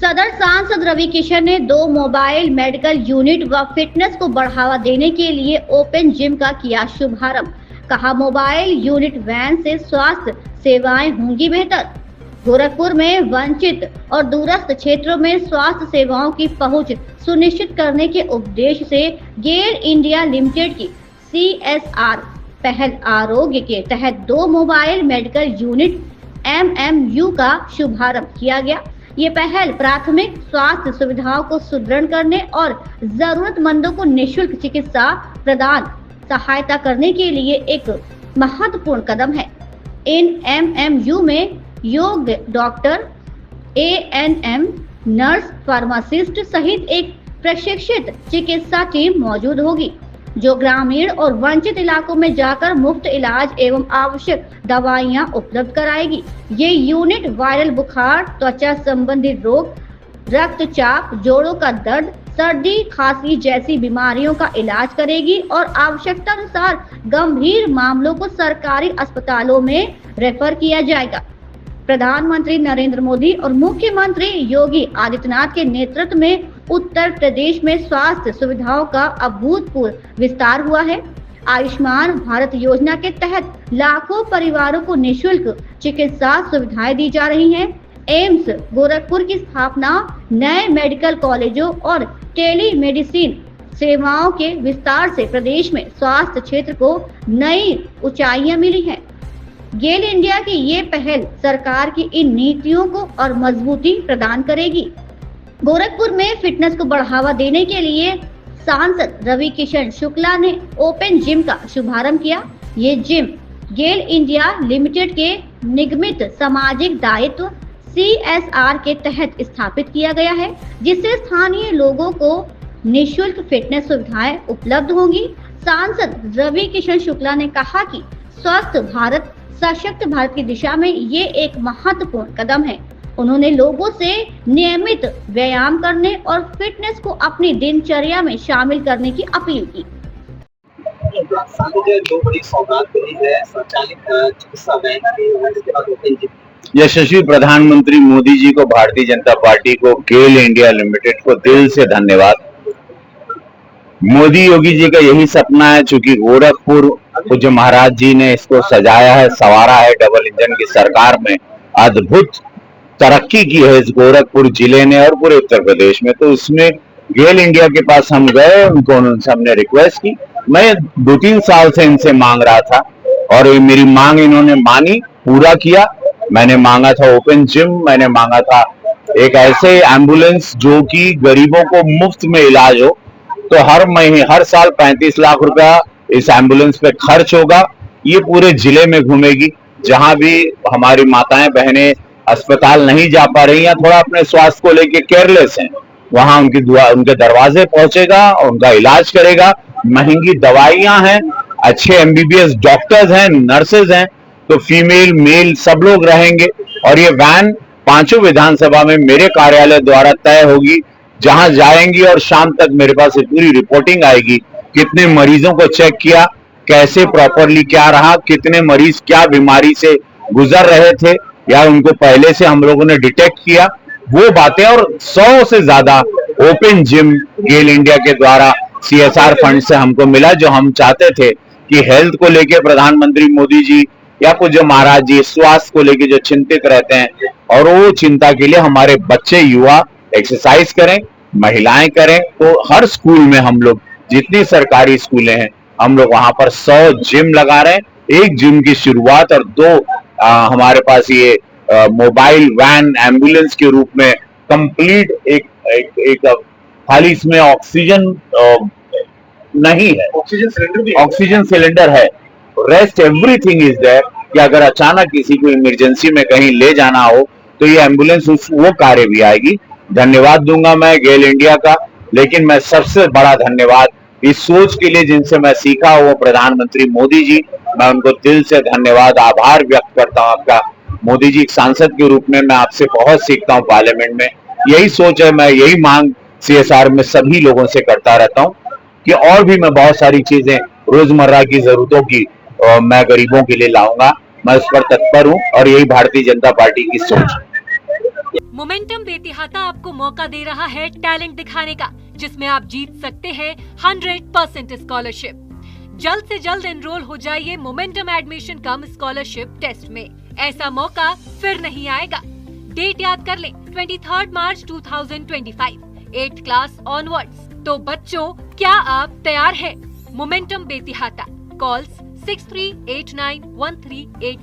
सदर सांसद रवि किशन ने 2 मोबाइल मेडिकल यूनिट व फिटनेस को बढ़ावा देने के लिए ओपन जिम का किया शुभारंभ। कहा, मोबाइल यूनिट वैन से स्वास्थ्य सेवाएं होंगी बेहतर। गोरखपुर में वंचित और दूरस्थ क्षेत्रों में स्वास्थ्य सेवाओं की पहुंच सुनिश्चित करने के उद्देश्य से गेल इंडिया लिमिटेड की CSR पहल आरोग्य के तहत 2 मोबाइल मेडिकल यूनिट MMU का शुभारंभ किया गया। ये पहल प्राथमिक स्वास्थ्य सुविधाओं को सुदृढ़ करने और जरूरतमंदों को निःशुल्क चिकित्सा प्रदान सहायता करने के लिए एक महत्वपूर्ण कदम है। इन MMU में योग्य डॉक्टर, ANM, नर्स, फार्मासिस्ट सहित एक प्रशिक्षित चिकित्सा टीम मौजूद होगी, जो ग्रामीण और वंचित इलाकों में जाकर मुफ्त इलाज एवं आवश्यक दवाइयां उपलब्ध कराएगी। ये यूनिट वायरल बुखार, त्वचा संबंधी रोग, रक्तचाप, जोड़ों का दर्द, सर्दी, खांसी जैसी बीमारियों का इलाज करेगी और आवश्यकता अनुसार गंभीर मामलों को सरकारी अस्पतालों में रेफर किया जाएगा। प्रधानमंत्री नरेंद्र मोदी और मुख्यमंत्री योगी आदित्यनाथ के नेतृत्व में उत्तर प्रदेश में स्वास्थ्य सुविधाओं का अभूतपूर्व विस्तार हुआ है। आयुष्मान भारत योजना के तहत लाखों परिवारों को निःशुल्क चिकित्सा सुविधाएं दी जा रही हैं। एम्स गोरखपुर की स्थापना, नए मेडिकल कॉलेजों और टेली मेडिसिन सेवाओं के विस्तार से प्रदेश में स्वास्थ्य क्षेत्र को नई ऊंचाइयां मिली हैं। गेल इंडिया की ये पहल सरकार की इन नीतियों को और मजबूती प्रदान करेगी। गोरखपुर में फिटनेस को बढ़ावा देने के लिए सांसद रवि किशन शुक्ला ने ओपन जिम का शुभारंभ किया। ये जिम गेल इंडिया लिमिटेड के निगमित सामाजिक दायित्व CSR के तहत स्थापित किया गया है, जिससे स्थानीय लोगों को निःशुल्क फिटनेस सुविधाएं उपलब्ध होंगी। सांसद रवि किशन शुक्ला ने कहा कि स्वस्थ भारत, सशक्त भारत की दिशा में ये एक महत्वपूर्ण कदम है। उन्होंने लोगों से नियमित व्यायाम करने और फिटनेस को अपनी दिनचर्या में शामिल करने की अपील की। यशस्वी प्रधानमंत्री मोदी जी को, भारतीय जनता पार्टी को, गेल इंडिया लिमिटेड को दिल से धन्यवाद। मोदी योगी जी का यही सपना है, चूंकि गोरखपुर पूज्य महाराज जी ने इसको सजाया है, संवारा है। डबल इंजन की सरकार में अद्भुत तरक्की की है इस गोरखपुर जिले ने और पूरे उत्तर प्रदेश में। तो इसमें गेल इंडिया के पास हम गए, उनसे हमने रिक्वेस्ट की। मैं 2-3 साल से इनसे मांग रहा था और ये मेरी मांग इन्होंने मानी, पूरा किया। मैंने मांगा था ओपन जिम, मैंने मांगा था एक ऐसे एम्बुलेंस जो कि गरीबों को मुफ्त में इलाज हो। तो हर साल 35 लाख रुपया इस एम्बुलेंस पे खर्च होगा। ये पूरे जिले में घूमेगी, जहां भी हमारी माताएं बहनें अस्पताल नहीं जा पा रही या थोड़ा अपने स्वास्थ्य को लेके केयरलेस हैं, वहां उनके दरवाजे पहुंचेगा और उनका इलाज करेगा। महंगी दवाइयां हैं, अच्छे MBBS डॉक्टर्स हैं, नर्सेज हैं, तो फीमेल मेल सब लोग रहेंगे। और ये वैन 5 विधानसभा में मेरे कार्यालय द्वारा तय होगी, जहां जाएंगी और शाम तक मेरे पास पूरी रिपोर्टिंग आएगी, कितने मरीजों को चेक किया, कैसे प्रॉपरली क्या रहा, कितने मरीज क्या बीमारी से गुजर रहे थे या उनको पहले से हम लोगों ने डिटेक्ट किया, वो बातें। और 100 से ज्यादा ओपन जिम गेल इंडिया के द्वारा CSR फंड से हमको मिला, जो हम चाहते थे कि हेल्थ को लेके प्रधानमंत्री मोदी जी या पूज्य महाराज जी स्वास्थ्य को लेके जो चिंतित रहते हैं, और वो चिंता के लिए हमारे बच्चे युवा एक्सरसाइज करें, महिलाएं करें। तो हर स्कूल में हम लोग, जितनी सरकारी स्कूलें हैं, हम लोग वहां पर 100 जिम लगा रहे हैं। एक जिम की शुरुआत और 2 हमारे पास ये मोबाइल वैन एम्बुलेंस के रूप में कंप्लीट एक खाली इसमें ऑक्सीजन नहीं है, ऑक्सीजन सिलेंडर है, रेस्ट एवरीथिंग इज देयर कि अगर अचानक किसी को इमरजेंसी में कहीं ले जाना हो तो ये एम्बुलेंस वो कार्य भी आएगी। धन्यवाद दूंगा मैं गेल इंडिया का, लेकिन मैं सबसे बड़ा धन्यवाद इस सोच के लिए जिनसे मैं सीखा, वो प्रधानमंत्री मोदी जी। मैं उनको दिल से धन्यवाद, आभार व्यक्त करता हूं आपका। मोदी जी, एक सांसद के रूप में मैं आपसे बहुत सीखता हूं पार्लियामेंट में। यही सोच है, मैं यही मांग CSR में सभी लोगों से करता रहता हूं कि और भी मैं बहुत सारी चीजें रोजमर्रा की जरूरतों की मैं गरीबों के लिए लाऊंगा। मैं उस पर तत्पर हूं और यही भारतीय जनता पार्टी की सोच है। मोमेंटम बेतिहाता आपको मौका दे रहा है टैलेंट दिखाने का, जिसमें आप जीत सकते हैं 100% स्कॉलरशिप। जल्द से जल्द एनरोल हो जाइए momentum admission cum scholarship test में। ऐसा मौका फिर नहीं आएगा। डेट याद कर लें, 23 मार्च 2025, 8th क्लास ऑनवर्ड्स। तो बच्चों, क्या आप तैयार हैं? मोमेंटम बेतिहाता, कॉल्स 63891387।